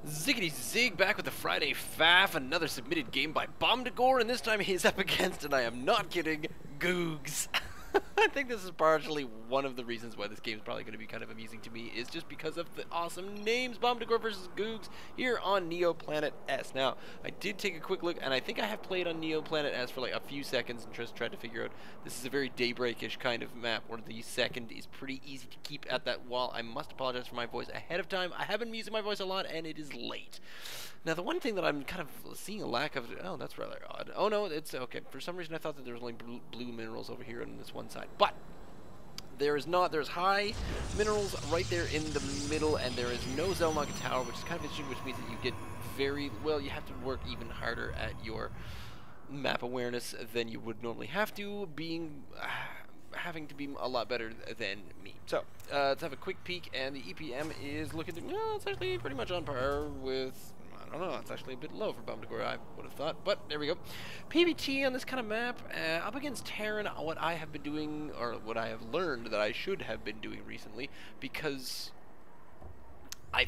Ziggity zig, back with the Friday Faff, another submitted game by Bomdagor, and this time he's up against, and I am not kidding, Googs. I think this is partially one of the reasons why this game is probably going to be kind of amusing to me, is just because of the awesome names. Bomdagor versus Googs here on Neo Planet S. Now, I did take a quick look, and I think I have played on Neo Planet S for like a few seconds and just tried to figure out this is a very Daybreak-ish kind of map where the second is pretty easy to keep at that wall. I must apologize for my voice ahead of time. I have been using my voice a lot, and it is late. Now, the one thing that I'm kind of seeing a lack of... Oh, that's rather odd. Oh, no, it's okay. For some reason, I thought that there was only blue minerals over here on this one side. But there is not. There's high minerals right there in the middle, and there is no Zelmaka Tower, which is kind of interesting, which means that you get very... Well, you have to work even harder at your map awareness than you would normally have to, having to be a lot better than me. So, let's have a quick peek, and the EPM is looking to... Well, it's actually pretty much on par with... I don't know, it's actually a bit low for Bomdagor, I would have thought, but there we go. PvT on this kind of map, up against Terran, what I have been doing, or what I have learned that I should have been doing recently, because I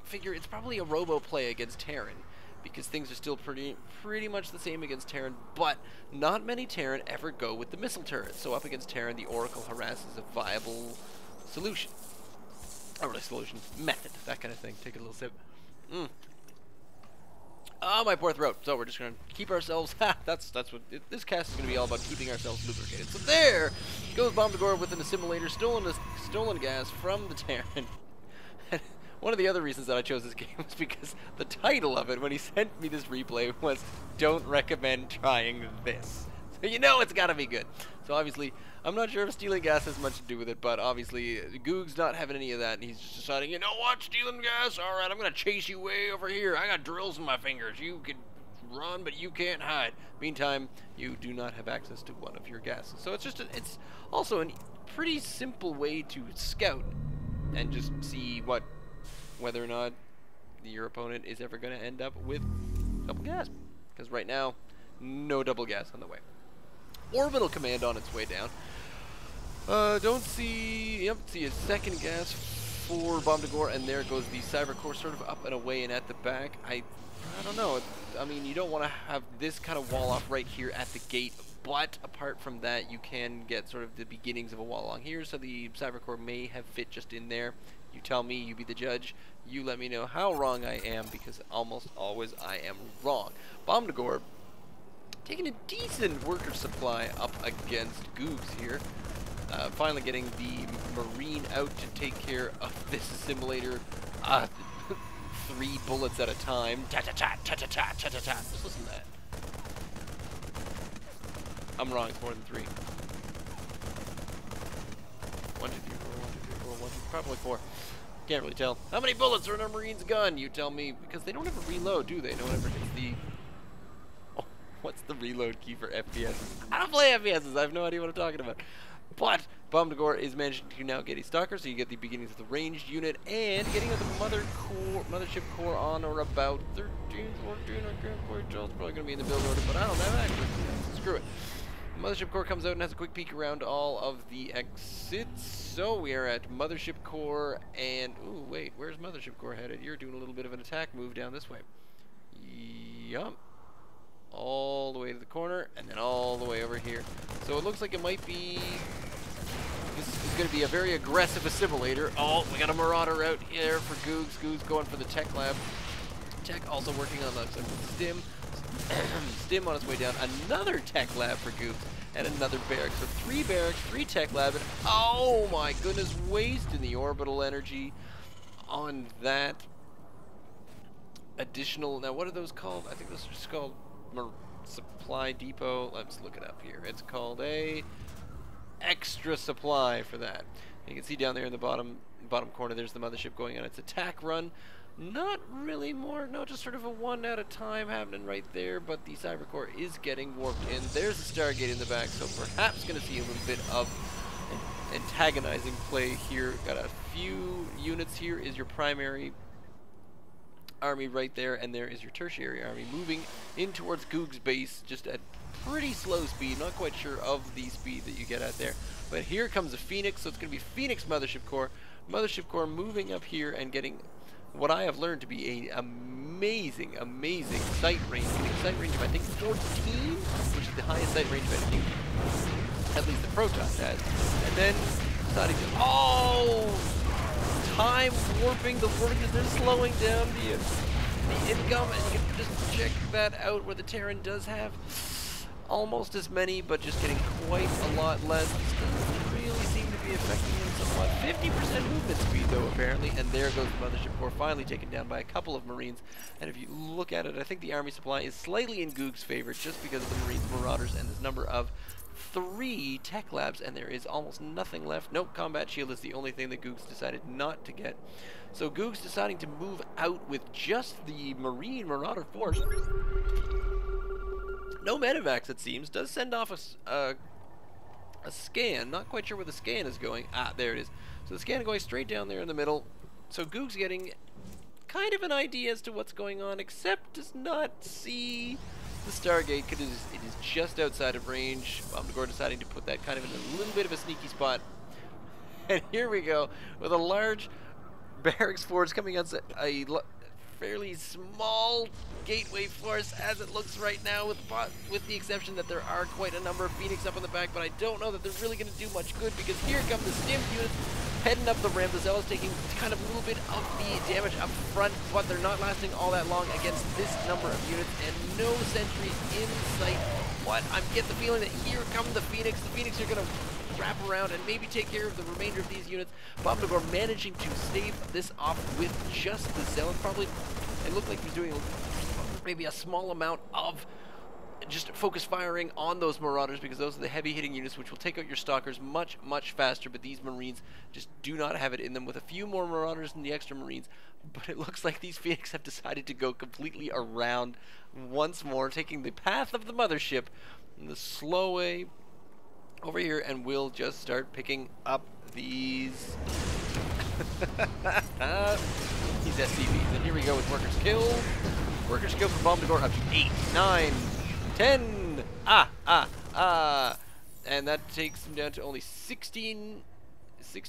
figure it's probably a robo play against Terran, because things are still pretty much the same against Terran, but not many Terran ever go with the missile turret, so up against Terran, the Oracle Harass is a viable solution. Not really solution, method, that kind of thing. Take a little sip. Oh, my poor throat. So we're just going to keep ourselves... that's what... This cast is going to be all about, keeping ourselves lubricated. So there goes Bomdagor with an assimilator, stolen gas from the Terran. One of the other reasons that I chose this game was because the title of it, when he sent me this replay, was "Don't recommend trying this." So you know it's got to be good. So obviously, I'm not sure if stealing gas has much to do with it, but obviously, Goog's not having any of that, and he's just deciding, you know what, stealing gas? Alright, I'm going to chase you way over here. I got drills in my fingers. You can run, but you can't hide. Meantime, you do not have access to one of your gases. So it's just, it's also a pretty simple way to scout and just see whether or not your opponent is ever going to end up with double gas. Because right now, no double gas on the way. Orbital command on its way down. Don't see... Yep, see a second gas for Bomdagor, and there goes the Cyber Core sort of up and away and at the back. I don't know. I mean, you don't want to have this kind of wall off right here at the gate, but apart from that, you can get sort of the beginnings of a wall along here, so the Cyber Core may have fit just in there. You tell me, you be the judge. You let me know how wrong I am, because almost always I am wrong. Bomdagor taking a decent worker supply up against Googs here. Finally getting the Marine out to take care of this assimilator. 3 bullets at a time. Ta-ta-ta, ta-ta-ta, ta-ta-ta. Just listen to that. I'm wrong, it's more than 3. 1, 2, 3, 4, 1, 2, 3, 4, 1, 2, probably 4. Can't really tell. How many bullets are in a Marine's gun? You tell me, because they don't ever reload, do they? No one ever hits the... What's the reload key for FPS? I don't play FPSs. I have no idea what I'm talking about. But Bomdagor is managing to now get a stalker, so you get the beginnings of the ranged unit, and getting the mothership core on or about 13, 14, I can't quite tell. It's probably going to be in the build order, but I don't have access. Screw it. The mothership core comes out and has a quick peek around all of the exits. So we are at mothership core, and... Ooh, wait, where's mothership core headed? You're doing a little bit of an attack move down this way. Yup. All the way to the corner, and then all the way over here. So it looks like it might be... This is going to be a very aggressive assimilator. Oh, we got a Marauder out here for Googs. Googs going for the tech lab. Tech also working on the stim. Stim on its way down. Another tech lab for Googs, and another barracks. So 3 barracks, 3 tech lab, and oh my goodness, wasting the orbital energy on that additional... Now, what are those called? I think those are just called... supply depot. Let's look it up here. It's called a extra supply for that. You can see down there in the bottom corner, there's the mothership going on its attack run. Not really more, no, just sort of a 1 at a time happening right there, but the Cyber Core is getting warped in. There's the Stargate in the back, so perhaps going to see a little bit of antagonizing play here. Got a few units here. Is your primary army right there, and there is your tertiary army moving in towards Goog's base just at pretty slow speed. Not quite sure of the speed that you get at there, but here comes a Phoenix, so it's going to be Phoenix Mothership Core moving up here and getting what I have learned to be a amazing, amazing sight range. Getting sight range of I think 14, which is the highest sight range of anything, at least the Protoss has. And then deciding to time warping the workers. They're slowing down the income, and you can just check that out where the Terran does have almost as many, but just getting quite a lot less. This doesn't really seem to be affecting him somewhat. 50% movement speed though, apparently, and there goes the Mothership Core, finally taken down by a couple of Marines. And if you look at it, I think the army supply is slightly in Googs' favor just because of the Marines, Marauders, and this number of 3 tech labs, and there is almost nothing left. Nope, combat shield is the only thing that Googs decided not to get. So Googs deciding to move out with just the Marine Marauder force. No medevacs, it seems. Does send off a scan. Not quite sure where the scan is going. Ah, there it is. So the scan going straight down there in the middle. So Googs getting kind of an idea as to what's going on, except does not see the Stargate because it is just outside of range. Bombdagor deciding to put that kind of in a little bit of a sneaky spot. And here we go with a large barracks force coming out a fairly small gateway force as it looks right now, with the exception that there are quite a number of Phoenix up in the back, but I don't know that they're really going to do much good because here come the stim units heading up the ramp. The Zealots taking kind of a little bit of the damage up front, but they're not lasting all that long against this number of units and no sentries in sight. But I get the feeling that here come the Phoenix. The Phoenix are going to wrap around and maybe take care of the remainder of these units. Bombdagor managing to stave this off with just the Zealot. Probably, it looked like he was doing maybe a small amount of just focus firing on those Marauders because those are the heavy hitting units which will take out your Stalkers much, much faster, but these Marines just do not have it in them with a few more Marauders than the extra Marines. But it looks like these Phoenix have decided to go completely around once more, taking the path of the Mothership in the slow way over here, and we'll just start picking up these these SCVs. And here we go with Workers Kill. Workers Kill from Bombdagor up to 8, 9, 10. And that takes them down to only 16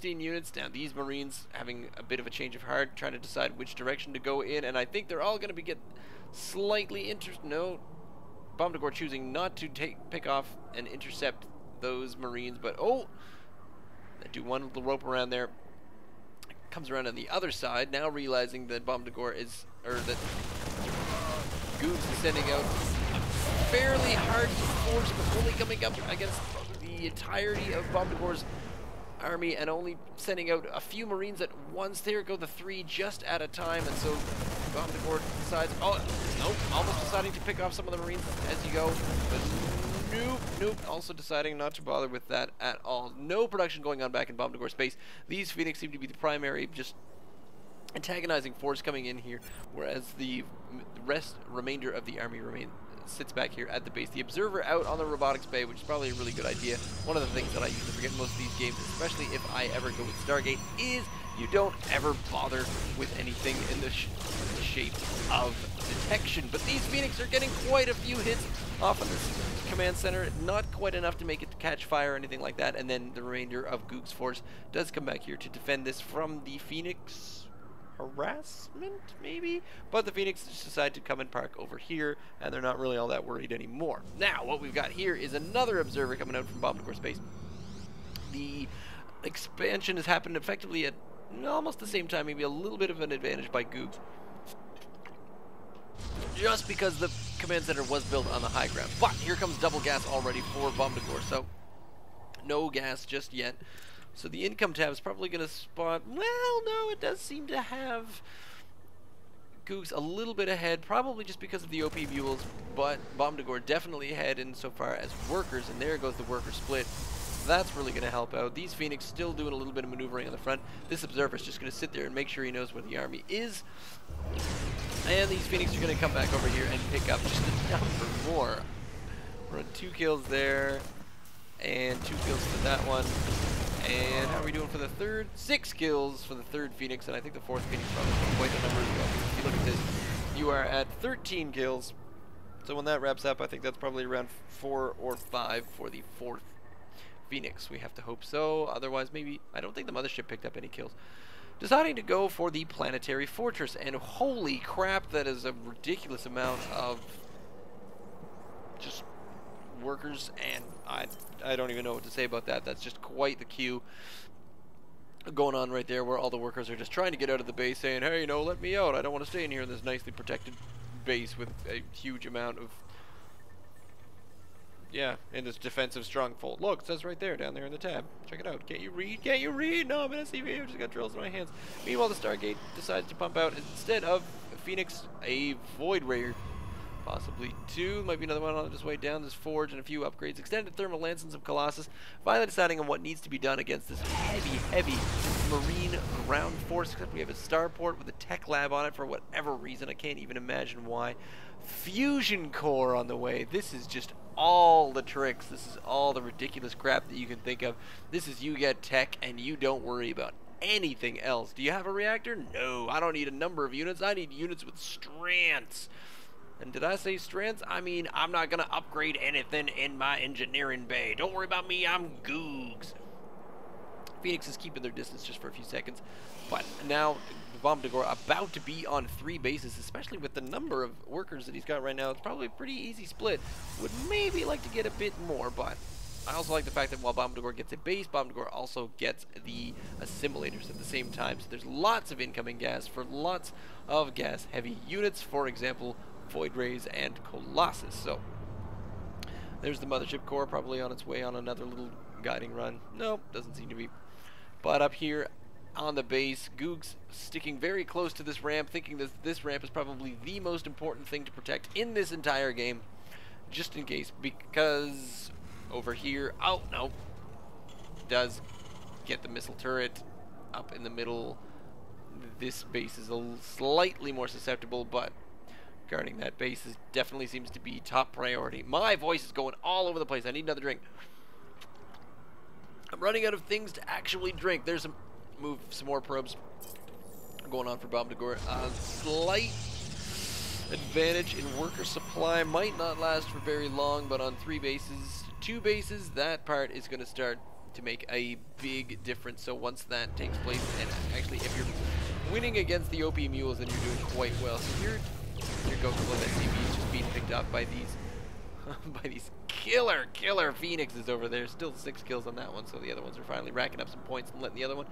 units. Now these Marines having a bit of a change of heart, trying to decide which direction to go in, and I think they're all going to get slightly no, Bombdagor choosing not to pick off and intercept those Marines, but they do one little rope around there, comes around on the other side, now realizing that Bombdagor is, or that Googs is sending out a fairly hard force, but only coming up against the entirety of Bombdagor's army and only sending out a few Marines at once. There go the 3 just at a time, and so Bombdagor decides, nope, almost deciding to pick off some of the Marines as you go, but nope, also deciding not to bother with that at all. No production going on back in Bombdagor space. These Phoenix seem to be the primary just antagonizing force coming in here, whereas the remainder of the army sits back here at the base. The Observer out on the robotics bay, which is probably a really good idea. One of the things that I usually forget in most of these games, especially if I ever go with Stargate, is you don't ever bother with anything in the shape of detection. But these Phoenix are getting quite a few hits off of this command center, not quite enough to make it to catch fire or anything like that, and then the remainder of Googs' force does come back here to defend this from the Phoenix harassment, maybe? But the Phoenix just decide to come and park over here, and they're not really all that worried anymore. Now, what we've got here is another Observer coming out from Bombdagor space. The expansion has happened effectively at almost the same time, maybe a little bit of an advantage by Googs, just because the command center was built on the high ground. But here comes double gas already for Bombdagor, so no gas just yet. So the income tab is probably going to spot, well, no, it does seem to have Googs a little bit ahead, probably just because of the OP mules, but Bombdagor definitely ahead insofar as workers, and there goes the worker split. That's really going to help out. These Phoenix still doing a little bit of maneuvering on the front. This Observer is just going to sit there and make sure he knows where the army is. And these Phoenix are going to come back over here and pick up just a number more. We're on 2 kills there, and 2 kills for that one. And how are we doing for the third? 6 kills for the third Phoenix, and I think the fourth Phoenix probably got quite a number as well. If you look at this, you are at 13 kills. So when that wraps up, I think that's probably around 4 or 5 for the fourth Phoenix. We have to hope so. Otherwise, maybe, I don't think the Mothership picked up any kills. deciding to go for the planetary fortress. And holy crap, that is a ridiculous amount of just workers, and I don't even know what to say about that. That's just quite the queue going on right there, where all the workers are just trying to get out of the base, saying, hey, you know, let me out. I don't want to stay in here in this nicely protected base with a huge amount of, yeah, in this defensive stronghold. Look, it says right there, down there in the tab. Check it out. Can't you read? Can't you read? No, I'm in a CV. I've just got drills in my hands. Meanwhile, the Stargate decides to pump out, instead of Phoenix, a Void Ray. Possibly two. Might be another one on its way down. This forge and a few upgrades. Extended thermal lance and some Colossus. Finally deciding on what needs to be done against this heavy marine ground force. Except we have a starport with a tech lab on it for whatever reason. I can't even imagine why. Fusion core on the way. This is just all the tricks. This is all the ridiculous crap that you can think of. This is you get tech and you don't worry about anything else. Do you have a reactor? No. I don't need a number of units. I need units with strengths. And did I say strengths? I mean, I'm not going to upgrade anything in my engineering bay. Don't worry about me, I'm Googs. Phoenix is keeping their distance just for a few seconds. But now, Bombdagor about to be on 3 bases, especially with the number of workers that he's got right now. It's probably a pretty easy split. Would maybe like to get a bit more, but I also like the fact that while Bombdagor gets a base, Bombdagor also gets the assimilators at the same time. So there's lots of incoming gas for lots of gas-heavy units. For example, Void Rays and Colossus. So there's the mothership core, probably on its way on another little guiding run. Nope, doesn't seem to be. But up here on the base, Googs sticking very close to this ramp, thinking that this ramp is probably the most important thing to protect in this entire game, just in case, because over here, oh no, does get the missile turret up in the middle. This base is a slightly more susceptible, but guarding that base definitely seems to be top priority. My voice is going all over the place. I need another drink. I'm running out of things to actually drink. There's some more probes going on for Bombdagor. Slight advantage in worker supply. Might not last for very long, but on 3 bases, 2 bases, that part is going to start to make a big difference. So once that takes place, and actually if you're winning against the OP mules, then you're doing quite well. So your Goku SCV is just being picked up by these by these killer Phoenixes over there. Still 6 kills on that one, so the other ones are finally racking up some points and letting the other one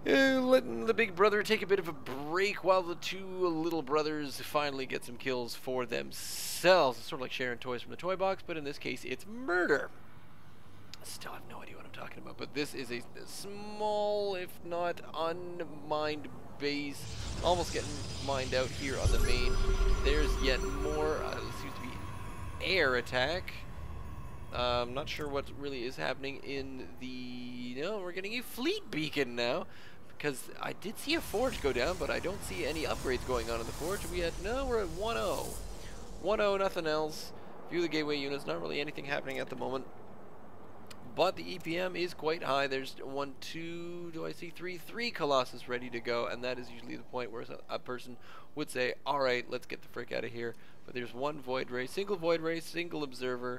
letting the big brother take a bit of a break while the 2 little brothers finally get some kills for themselves. It's sort of like sharing toys from the toy box, but in this case it's murder. I still have no idea what I'm talking about, but this is a small, if not unmined base, almost getting mined out here on the main. There's yet more, seems to be air attack. I'm not sure what really is happening in the, no, we're getting a fleet beacon now, because I did see a forge go down, but I don't see any upgrades going on in the forge. We're at 1-0. 1-0, nothing else. View the gateway units, not really anything happening at the moment. But the EPM is quite high. There's 1, 2, do I see 3? 3 Colossus ready to go, and that is usually the point where a person would say, alright, let's get the frick out of here. But there's 1 Void Ray, single Observer.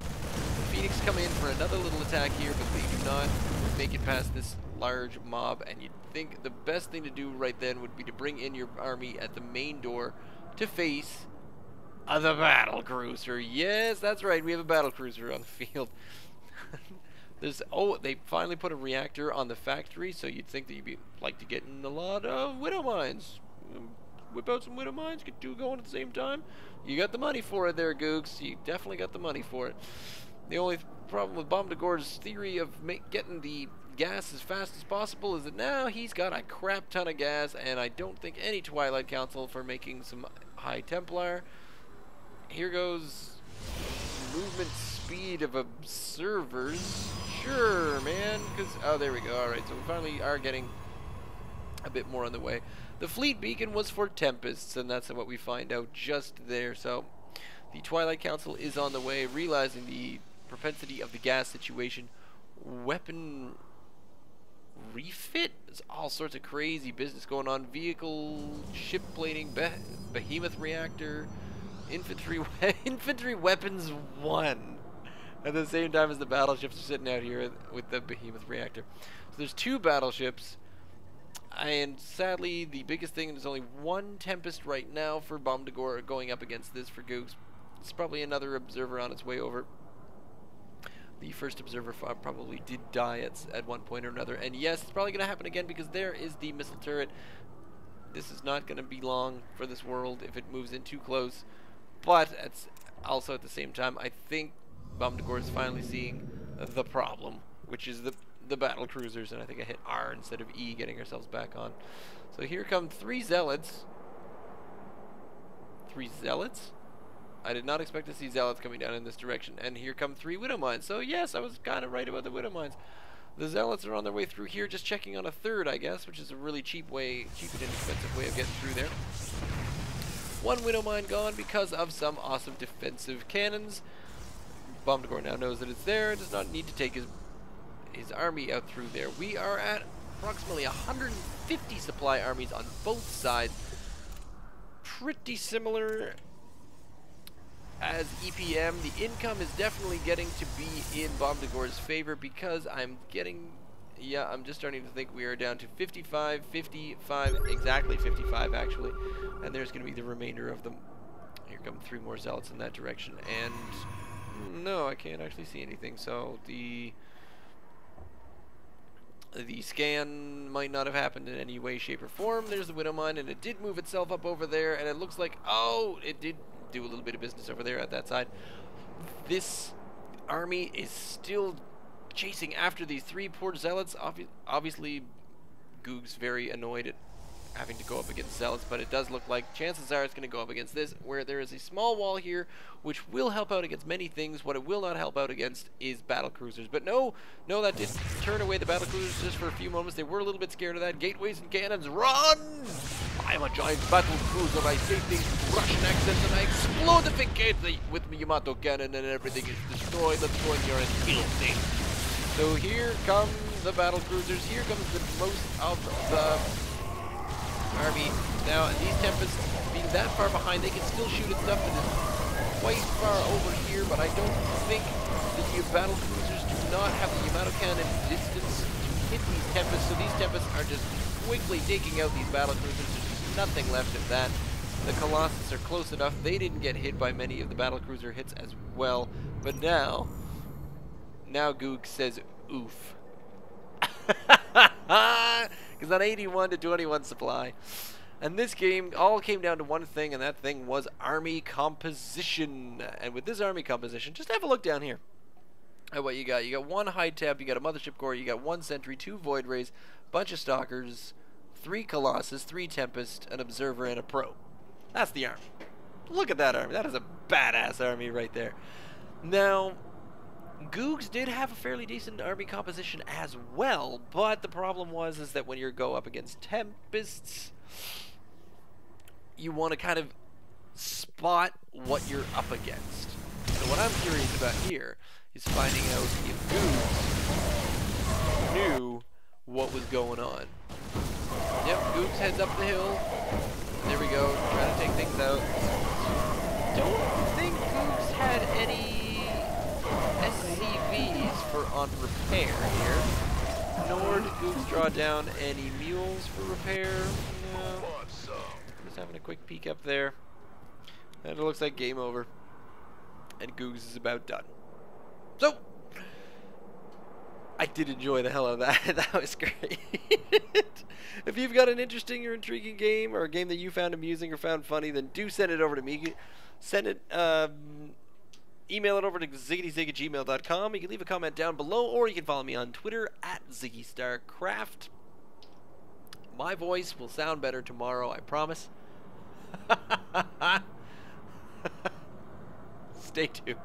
Phoenix come in for another little attack here, but they do not make it past this large mob, and you'd think the best thing to do right then would be to bring in your army at the main door to face the battle cruiser. Yes, that's right, we have a battle cruiser on the field. Oh, they finally put a reactor on the factory, so you'd think that you'd like to get in a lot of Widow Mines. Whip out some Widow Mines, get 2 going at the same time. You got the money for it there, Googs. You definitely got the money for it. The only problem with Bombdagor's theory of getting the gas as fast as possible is that now he's got a crap ton of gas, and I don't think any Twilight Council for making some High Templar. Here goes movement speed of observers. Sure, man, because, oh, there we go. Alright, so we finally are getting a bit more on the way. The fleet beacon was for Tempests, and that's what we find out just there. So the Twilight Council is on the way, realizing the propensity of the gas situation. Weapon refit? There's all sorts of crazy business going on. Vehicle, ship plating, behemoth reactor, infantry weapons 1. At the same time as the battleships are sitting out here with the behemoth reactor. So there's 2 battleships. And sadly, the biggest thing is only one Tempest right now for Bombdagor going up against this for Googs. It's probably another observer on its way over. The first observer probably did die at one point or another. And yes, it's probably going to happen again because there is the missile turret. This is not going to be long for this world if it moves in too close. But it's also at the same time, I think Bombdagor is finally seeing the problem, which is the battle cruisers. And I think I hit R instead of E, getting ourselves back on. So here come 3 zealots. 3 zealots? I did not expect to see zealots coming down in this direction. And here come 3 widow mines. So yes, I was kind of right about the widow mines. The zealots are on their way through here, just checking on a 3rd, I guess, which is a really cheap and inexpensive way of getting through there. 1 widow mine gone because of some awesome defensive cannons. Bombdagor now knows that it's there and does not need to take his army out through there. We are at approximately 150 supply armies on both sides. Pretty similar as EPM. The income is definitely getting to be in Bombdagor's favor because I'm just starting to think we are down to 55, exactly 55 actually, and there's going to be the remainder of them. Here come 3 more zealots in that direction, and no, I can't actually see anything, so the scan might not have happened in any way, shape, or form. There's the widow mine, and it did move itself up over there, and it looks like, oh, it did do a little bit of business over there at that side. This army is still chasing after these 3 poor zealots. Obviously, Googs very annoyed at having to go up against zealots, but it does look like chances are it's going to go up against this, where there is a small wall here, which will help out against many things. What it will not help out against is battle cruisers. But no, that didn't turn away the battle cruisers just for a few moments. They were a little bit scared of that. Gateways and cannons, run! I'm a giant battle cruiser. I say things with Russian accents, and I explode the big gate with my Yamato cannon, and everything is destroyed. Let's go in here and kill things. So here come the battle cruisers. Here comes the most of the army. Now, these Tempests being that far behind, they can still shoot at stuff that is quite far over here, but I don't think the battle cruisers do not have the Yamato cannon distance to hit these Tempests, so these Tempests are just quickly taking out these battle cruisers. There's just nothing left of that. The Colossus are close enough. They didn't get hit by many of the battle cruiser hits as well, but now Googs says, oof. Because on 81 to 21 supply. And this game all came down to one thing, and that thing was army composition. And with this army composition, just have a look down here at what you got. You got 1 high tab, you got a mothership core, you got 1 sentry, 2 void rays, bunch of stalkers, 3 colossus, 3 tempest, an observer, and a pro. That's the army. Look at that army. That is a badass army right there. Now, Googs did have a fairly decent army composition as well, but the problem is that when you go up against Tempests, you want to kind of spot what you're up against. So what I'm curious about here is finding out if Googs knew what was going on. Yep, Googs heads up the hill. There we go, trying to take things out. Don't think Googs had any SCVs on repair here. Nor did Googs draw down any mules for repair. No. Just having a quick peek up there. And it looks like game over. And Googs is about done. So, I did enjoy the hell out of that. That was great. If you've got an interesting or intriguing game, or a game that you found amusing or found funny, then do send it over to me. Send it, email it over to ziggitysig@gmail.com. You can leave a comment down below, or you can follow me on Twitter @ZiggyStarCraft. My voice will sound better tomorrow, I promise. Stay tuned.